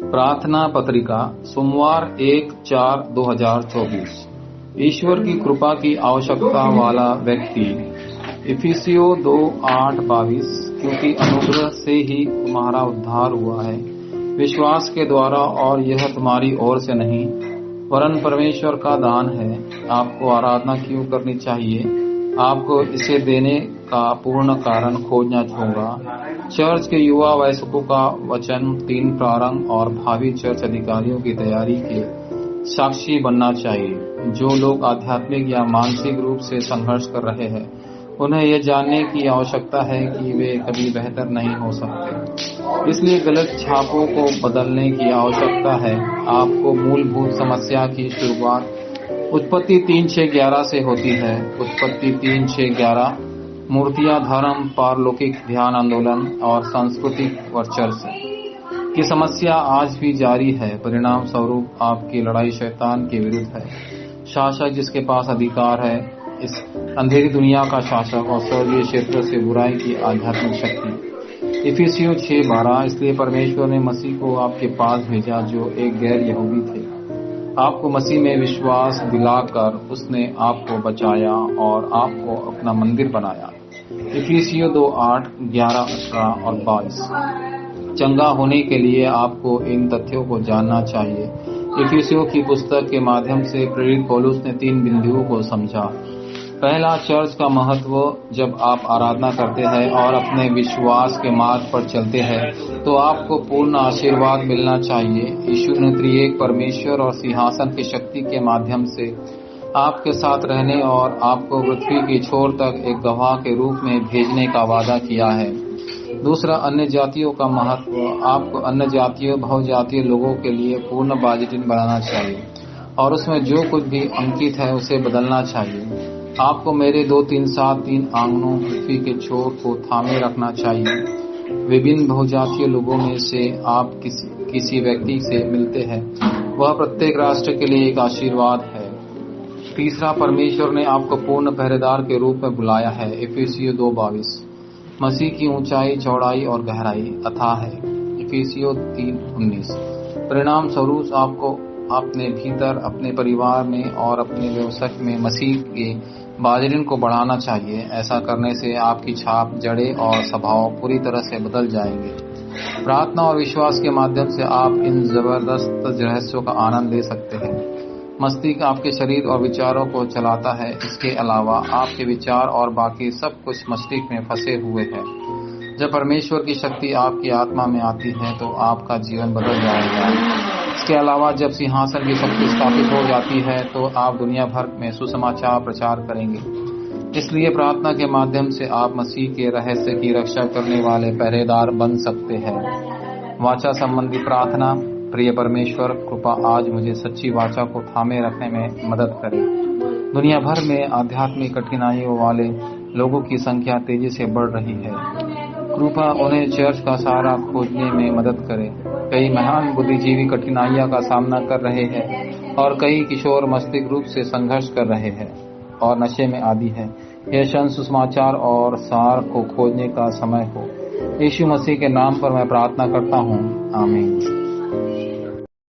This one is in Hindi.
प्रार्थना पत्रिका सोमवार 1/4/2024। ईश्वर की कृपा की आवश्यकता वाला व्यक्ति। इफिसियों 2:8-22। क्योंकि अनुग्रह से ही तुम्हारा उद्धार हुआ है, विश्वास के द्वारा, और यह तुम्हारी ओर से नहीं वरन परमेश्वर का दान है। आपको आराधना क्यों करनी चाहिए? आपको इसे देने का पूर्ण कारण खोजना होगा। चर्च के युवा वयस्कों का वचन 3 प्रारंभ और भावी चर्च अधिकारियों की तैयारी के साक्षी बनना चाहिए। जो लोग आध्यात्मिक या मानसिक रूप से संघर्ष कर रहे हैं, उन्हें यह जानने की आवश्यकता है कि वे कभी बेहतर नहीं हो सकते, इसलिए गलत छापों को बदलने की आवश्यकता है। आपको मूलभूत समस्या की शुरुआत उत्पत्ति 3:6-11 से होती है। उत्पत्ति 3:6-11 मूर्तियां, धर्म, पारलौकिक ध्यान आंदोलन और सांस्कृतिक वर्चस्व की समस्या आज भी जारी है। परिणाम स्वरूप आपकी लड़ाई शैतान के विरुद्ध है, शासक जिसके पास अधिकार है, इस अंधेरी दुनिया का शासक, और स्वर्गीय क्षेत्र से बुराई की आध्यात्मिक शक्ति। इफिसियों 6:12। इसलिए परमेश्वर ने मसीह को आपके पास भेजा, जो एक गैर यहूदी थे। आपको मसीह में विश्वास दिलाकर उसने आपको बचाया और आपको अपना मंदिर बनाया। इफिसियों 2:8, 11, 18 और 22। चंगा होने के लिए आपको इन तथ्यों को जानना चाहिए। इफिसियों की पुस्तक के माध्यम से प्रेरित पौलुस ने 3 बिंदुओं को समझा। पहला, चर्च का महत्व। जब आप आराधना करते हैं और अपने विश्वास के मार्ग पर चलते हैं, तो आपको पूर्ण आशीर्वाद मिलना चाहिए। यीशु ने त्रिएक परमेश्वर और सिंहासन की शक्ति के माध्यम से आपके साथ रहने और आपको पृथ्वी की छोर तक एक गवाह के रूप में भेजने का वादा किया है। दूसरा, अन्य जातियों का महत्व। आपको अन्य जातियों, बहुजातीय लोगों के लिए पूर्ण बाइजेटिन बनाना चाहिए और उसमें जो कुछ भी अंकित है उसे बदलना चाहिए। आपको मेरे 2-3-7-3 आंगनों पृथ्वी के छोर को थामे रखना चाहिए। विभिन्न बहुजातीय लोगों में से आप किसी व्यक्ति से मिलते हैं, वह प्रत्येक राष्ट्र के लिए एक आशीर्वाद है। तीसरा, परमेश्वर ने आपको पूर्ण पहरेदार के रूप में बुलाया है। इफिसियों 2:22। मसीह की ऊंचाई, चौड़ाई और गहराई अथाह है। इफिसियों 3:19। परिणाम स्वरूप आपको अपने भीतर, अपने परिवार में और अपने व्यवसाय में मसीह के बाइजेटिन को बढ़ाना चाहिए। ऐसा करने से आपकी छाप, जड़ें और स्वभाव पूरी तरह से बदल जाएंगे। प्रार्थना और विश्वास के माध्यम से आप इन जबरदस्त रहस्यों का आनंद ले सकते हैं। मस्तिष्क आपके शरीर और विचारों को चलाता है। इसके अलावा आपके विचार और बाकी सब कुछ मस्तिष्क में फंसे हुए हैं। जब परमेश्वर की शक्ति आपकी आत्मा में आती है तो आपका जीवन बदल जाएगा। इसके अलावा जब सिंहासन की शक्ति स्थापित हो जाती है तो आप दुनिया भर में सुसमाचार प्रचार करेंगे। इसलिए प्रार्थना के माध्यम से आप मसीह के रहस्य की रक्षा करने वाले पहरेदार बन सकते हैं। वाचा संबंधी प्रार्थना। प्रिय परमेश्वर, कृपा आज मुझे सच्ची वाचा को थामे रखने में मदद करे। दुनिया भर में आध्यात्मिक कठिनाइयों वाले लोगों की संख्या तेजी से बढ़ रही है। कृपा उन्हें चर्च का सहारा खोजने में मदद करे। कई महान बुद्धिजीवी कठिनाइयों का सामना कर रहे हैं और कई किशोर मस्तिष्क रूप से संघर्ष कर रहे हैं और नशे में आदी है। यह क्षण सुसमाचार और सार को खोजने का समय हो। यीशु मसीह के नाम पर मैं प्रार्थना करता हूँ, आमीन।